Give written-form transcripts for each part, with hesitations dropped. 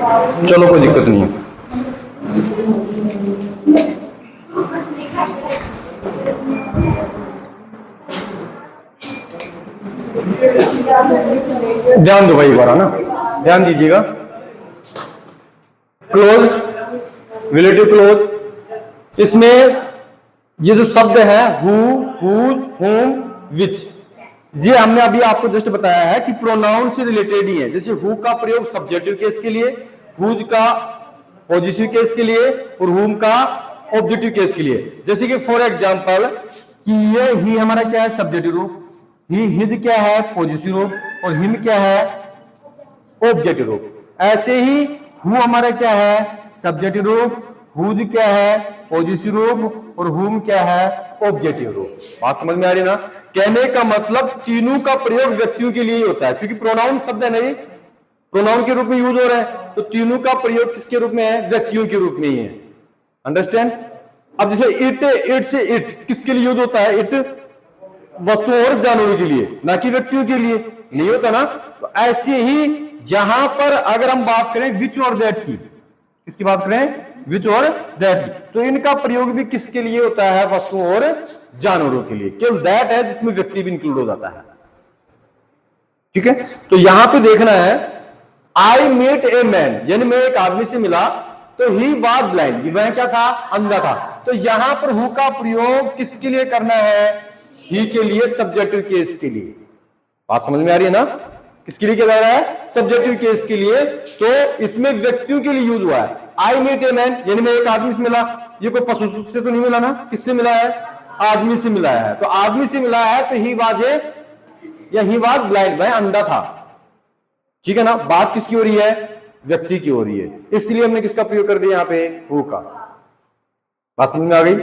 चलो कोई दिक्कत नहीं है। ध्यान दो भाई एक बार ना, ध्यान दीजिएगा। क्लोज, रिलेटिव क्लोज, इसमें ये जो शब्द है हु, हुज, होम, विच, ये हमने अभी आपको जस्ट बताया है कि प्रोनाउन से रिलेटेड ही है। जैसे हु का प्रयोग सब्जेक्टिव केस के लिए, हुज का पॉजिटिव केस के लिए और होम का ऑब्जेक्टिव केस के लिए। जैसे कि फॉर एग्जांपल कि ये ही हमारा क्या है सब्जेक्टिव रूप, ही हिज क्या है पॉजिटिव रूप और हिम क्या है ऑब्जेक्टिव रूप। ऐसे ही हु हमारा क्या है सब्जेक्टिव रूप, हुज क्या है पॉजिटिव रूप और हुम क्या है ऑब्जेक्टिव रूप। बात समझ में आ रही ना? कहने का मतलब तीनों का प्रयोग व्यक्तियों के लिए ही होता है, क्योंकि प्रोनाउन शब्द है नहीं, प्रोनाउन के रूप में यूज हो रहा है, तो तीनों का प्रयोग किसके रूप में है? व्यक्तियों के रूप में ही है। अंडरस्टैंड? अब जैसे इट, इट से इट किसके लिए यूज होता है? इट वस्तु और जानवरों के लिए, ना कि व्यक्तियों के लिए नहीं होता ना। तो ऐसे ही यहां पर अगर हम बात करें विच और दैट की, किसकी बात करें? विच और दैट की, तो इनका प्रयोग भी किसके लिए होता है? वस्तुओं और जानवरों के लिए। केवल दैट है जिसमें व्यक्ति भी इंक्लूड हो जाता है। ठीक है, तो यहां पे देखना है आई मेट ए मैन, यानी मैं एक आदमी से मिला, तो ही वाज ब्लाइंड, वह क्या था? अंधा था। तो यहां पर हु का प्रयोग किसके लिए करना है? ही के लिए, सब्जेक्टिव केस के लिए। बात समझ में आ रही है ना? किसके लिए किया जा रहा है? सब्जेक्टिव केस के लिए। तो इसमें व्यक्तियों के लिए यूज हुआ है। आई मेट ए मैन, यानी मैं एक आदमी से मिला, ये कोई पशु से तो नहीं मिला ना, किससे मिला है? आदमी से मिला है। तो आदमी से मिला है तो ही वाज ए या ही वाज ब्लाइंड, वह अंधा था। ठीक है ना? बात किसकी हो रही है? व्यक्ति की हो रही है, इसलिए हमने किसका प्रयोग कर दिया यहां पे? हु का। बात समझ में आ गई?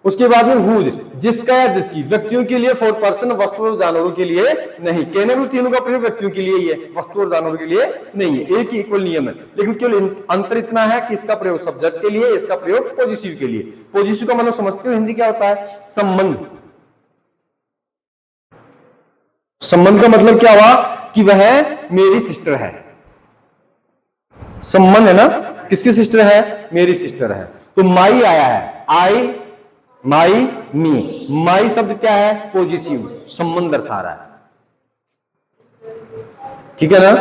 उसके बाद में हुज, जिसका या जिसकी, व्यक्तियों के लिए, फॉर पर्सन, वस्तु और जानवरों के लिए नहीं। कहने में तीनों का प्रयोग व्यक्तियों के लिए ही है, वस्तु और जानवरों के लिए नहीं है। एक ही इक्वल नियम है, लेकिन केवल अंतर इतना है कि इसका प्रयोग सब्जेक्ट के लिए, इसका प्रयोग पॉजिटिव के लिए। पॉजिटिव का मतलब समझते हो हिंदी क्या होता है? संबंध। संबंध का मतलब क्या हुआ? कि वह मेरी सिस्टर है। संबंध है ना, किसकी सिस्टर है? मेरी सिस्टर है। तो माई आया है, आई, माई, मी। माई शब्द क्या है? पॉजिटिव, संबंध दर्शा रहा है। ठीक है ना?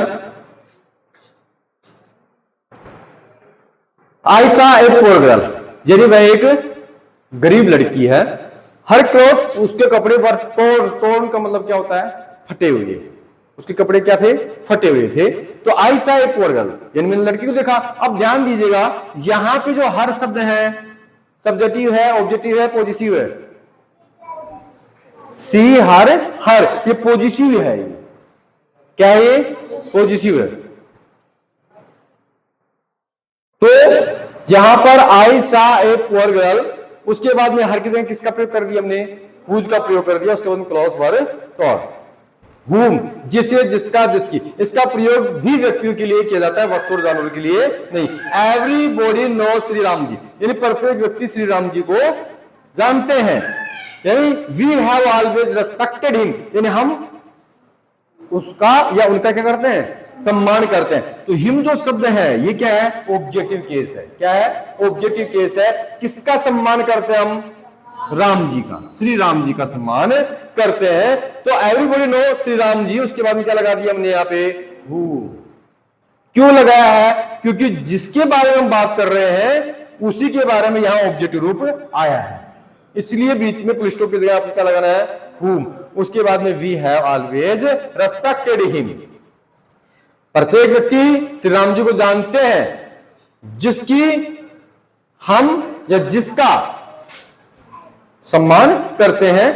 आई सा ए पुअर गर्ल, यानी वह एक गरीब लड़की है। हर क्लॉथ, उसके कपड़े पर टोर्न का मतलब क्या होता है? फटे हुए। उसके कपड़े क्या थे? फटे हुए थे। तो आई सा ए पुअर गर्ल, यानी मैंने लड़की को देखा। अब ध्यान दीजिएगा, यहां पे जो हर शब्द है, सब्जेक्टिव है, ऑब्जेक्टिव है, पॉजिटिव है। सी, हर, हर, ये पॉजिटिव है। क्या है ये? पॉजिटिव है। तो यहां पर आई सा ए पुअर गर्ल, उसके बाद में हर की जगह किसका प्रयोग कर दिया हमने? हुज का प्रयोग कर दिया। उसके बाद में क्लॉज वर्ब और हुम, जिसे, जिसका, जिसकी। इसका प्रयोग भी व्यक्तियों के लिए किया जाता है, वस्तु और जानवरों के लिए नहीं। एवरीबॉडी नो श्री राम जी, यानी प्रत्येक व्यक्ति श्री राम जी को जानते हैं। यानी we have always respected him, यानी हम उसका या उनका क्या करते हैं? सम्मान करते हैं। तो हिम जो शब्द है ये क्या है? ऑब्जेक्टिव केस है। क्या है? ऑब्जेक्टिव केस है। किसका सम्मान करते हैं हम? राम जी का, श्री राम जी का सम्मान करते हैं। तो एवरीबॉडी नो श्री राम जी, उसके बाद में क्या लगा दिया हमने यहाँ पे? हु। क्यों लगाया है? क्योंकि जिसके बारे में हम बात कर रहे हैं उसी के बारे में यहां ऑब्जेक्टिव रूप आया है, इसलिए बीच में पुल स्टॉप की जगह आपको क्या लगाना है? हुम। उसके बाद में we have always respected him, प्रत्येक व्यक्ति श्री राम जी को जानते हैं, जिसकी हम या जिसका सम्मान करते हैं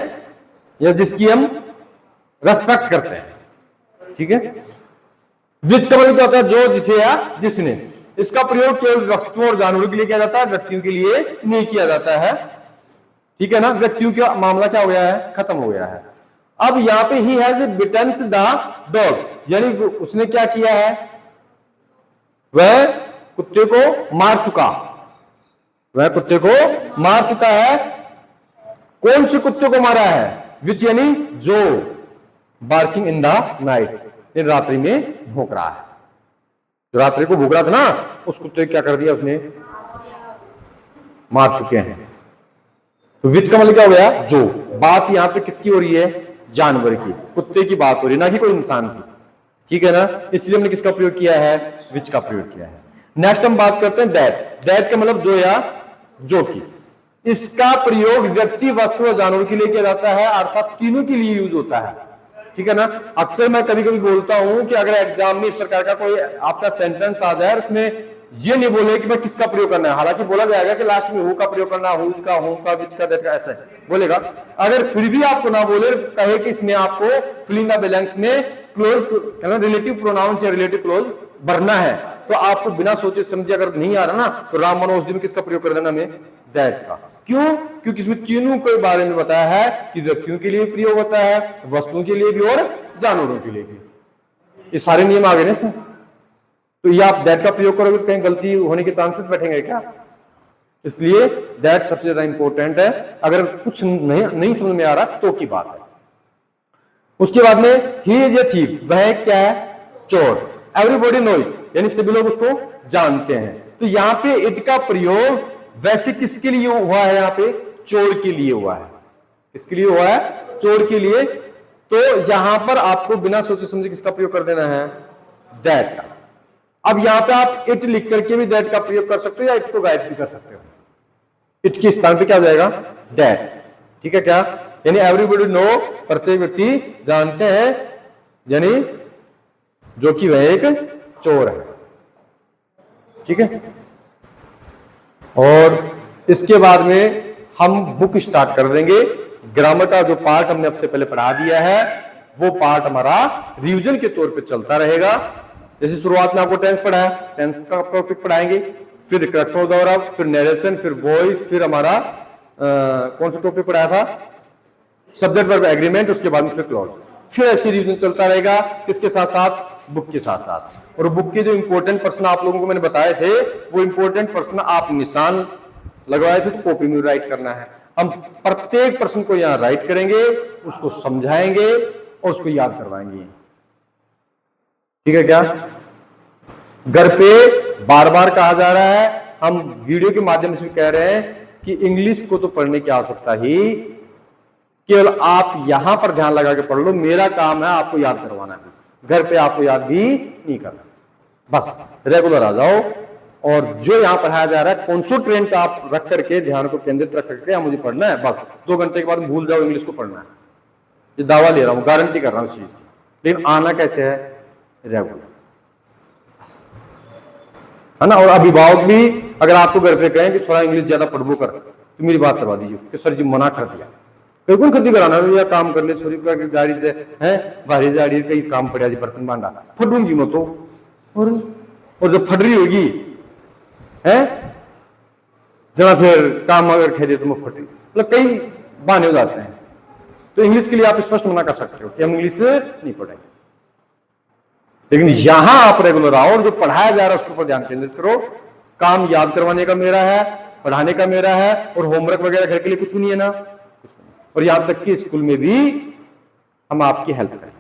या जिसकी हम रेस्पेक्ट करते हैं। ठीक है? विच का मतलब क्या होता है? जो, जिसे या जिसने। इसका प्रयोग केवल वस्तुओं और जानवरों के लिए किया जाता है, व्यक्तियों के लिए नहीं किया जाता है। ठीक है ना? व्यक्तियों का मामला क्या हो गया है? खत्म हो गया है। अब यहां पे ही हैज बिटन्स द डॉग, यानी उसने क्या किया है? वह कुत्ते को मार चुका, वह कुत्ते को मार चुका है। कौन से कुत्ते को मारा है? विच, यानी जो, बार्किंग इन द नाइट, रात्रि में भौंक रहा है। जो रात्रि को भूख रहा था ना, उस कुत्ते को क्या कर दिया उसने, मार चुके हैं। तो विच का मतलब क्या हो गया, जो। बात यहां पे किसकी हो रही है, जानवर की, कुत्ते की बात हो रही है, ना कि कोई इंसान की, ठीक है ना। इसलिए हमने किसका प्रयोग किया है, विच का प्रयोग किया है। नेक्स्ट हम बात करते हैं दैट। दैट का मतलब जो या जो की। इसका प्रयोग व्यक्ति, वस्तु और जानवर के लिए किया जाता है, अर्थात तीनों के लिए यूज होता है, ठीक है ना। अक्सर मैं कभी कभी बोलता हूं कि अगर एग्जाम में इस प्रकार का कोई आपका सेंटेंस आ जाए, उसमें ये नहीं बोले कि मैं किसका प्रयोग करना है, हालांकि बोला जाएगा कि लास्ट में हु का प्रयोग करना, हुज का, होम का, विच का, दैट का, ऐसा बोलेगा। अगर फिर भी आपको ना बोले, कहे कि इसमें आपको फिलिंग द ब्लैंक्स में क्लोज रिलेटिव प्रोनाउन या रिलेटिव क्लोज भरना है, तो आपको बिना सोचे समझे अगर नहीं आ रहा ना, तो राम मनोज में किसका प्रयोग कर देना, हमें दैट का। क्यों, क्योंकि इसमें तीनों के बारे में बताया है कि व्यक्तियों के लिए प्रयोग होता है, वस्तुओं के लिए भी और जानवरों के लिए भी। ये सारे नियम आ गए ना इसमें। तो ये आप दैट का प्रयोग करोगे, कहीं गलती होने के चांसेस बैठेंगे क्या, इसलिए दैट सबसे ज्यादा इंपॉर्टेंट है। अगर कुछ नहीं समझ में आ रहा तो की बात है। उसके बाद में ही इज ए थीफ, वह क्या है, चोर। एवरीबॉडी नो इट, यानी सभी लोग उसको जानते हैं। तो यहां पे इट का प्रयोग वैसे किसके लिए हुआ है, यहां पे चोर के लिए हुआ है। किसके लिए हुआ है, चोर के लिए। तो यहां पर आपको बिना सोचे समझे किसका प्रयोग कर देना है, दैट का। अब यहां पे आप इट लिख करके भी दैट का प्रयोग कर सकते हो, या इट को गायब भी कर सकते हो। इट के स्थान पे क्या हो जाएगा, दैट, ठीक है क्या। यानी एवरीबॉडी नो, प्रत्येक व्यक्ति जानते हैं, यानी जो कि वह एक चोर है, ठीक है। और इसके बाद में हम बुक स्टार्ट कर देंगे। ग्रामर का जो पार्ट हमने आपसे पहले पढ़ा दिया है, वो पार्ट हमारा रिवीजन के तौर पे चलता रहेगा। जैसे शुरुआत में आपको टेंस पढ़ाया, टेंस का टॉपिक पढ़ाएंगे, फिर क्रक्स ऑफ द वर्ब, फिर नरेशन, फिर वॉइस, फिर हमारा कौन सा टॉपिक पढ़ाया था, सब्जेक्ट वर्ब एग्रीमेंट, उसके बाद में फिर क्लॉज। फिर ऐसे रिवीजन चलता रहेगा, किसके साथ साथ, बुक के साथ साथ। और बुक के जो इंपॉर्टेंट प्रश्न आप लोगों को मैंने बताए थे, वो इंपॉर्टेंट प्रश्न आप निशान लगवाए थे, तो कॉपी में राइट करना है। हम प्रत्येक प्रश्न को यहां राइट करेंगे, उसको समझाएंगे और उसको याद करवाएंगे, ठीक है क्या। घर पे बार बार कहा जा रहा है, हम वीडियो के माध्यम से भी कह रहे हैं कि इंग्लिश को तो पढ़ने की आवश्यकता ही, केवल आप यहां पर ध्यान लगा के पढ़ लो। मेरा काम है आपको याद करवाना है, घर पे आपको याद भी नहीं करना, बस रेगुलर आ जाओ। और जो यहां पढ़ाया जा रहा है, कॉन्सेंट्रेट आप रख करके, ध्यान को केंद्रित रख करके मुझे पढ़ना है, बस 2 घंटे के बाद भूल जाओ इंग्लिश को पढ़ना है। ये दावा ले रहा हूं, गारंटी कर रहा हूं इस चीज की। लेकिन आना कैसे है, रेगुलर, है ना। और अभिभावक भी अगर आपको घर पे कहें कि थोड़ा इंग्लिश ज्यादा पढ़बो कर, तो मेरी बात करवा दीजिए कि सर जी मना कर दिया, बिल्कुल खत्ती कराना, या काम कर ले छोरी गाड़ी से है, भारी गाड़ी कई काम पड़ा जी, बर्तन बांधा, फटूंगी मैं तो। और जब फट रही होगी है जरा, फिर काम अगर कह दे तो मैं फट रही, मतलब कई बहाने हो जाते हैं। तो इंग्लिश के लिए आप स्पष्ट मना कर सकते हो कि हम इंग्लिश नहीं पढ़ेंगे। लेकिन यहां आप रेगुलर आओ और जो पढ़ाया जा रहा है उसके ऊपर ध्यान केंद्रित करो। काम याद करवाने का मेरा है, पढ़ाने का मेरा है, और होमवर्क वगैरह घर के लिए कुछ भी नहीं है ना। और यहां तक कि स्कूल में भी हम आपकी हेल्प करें।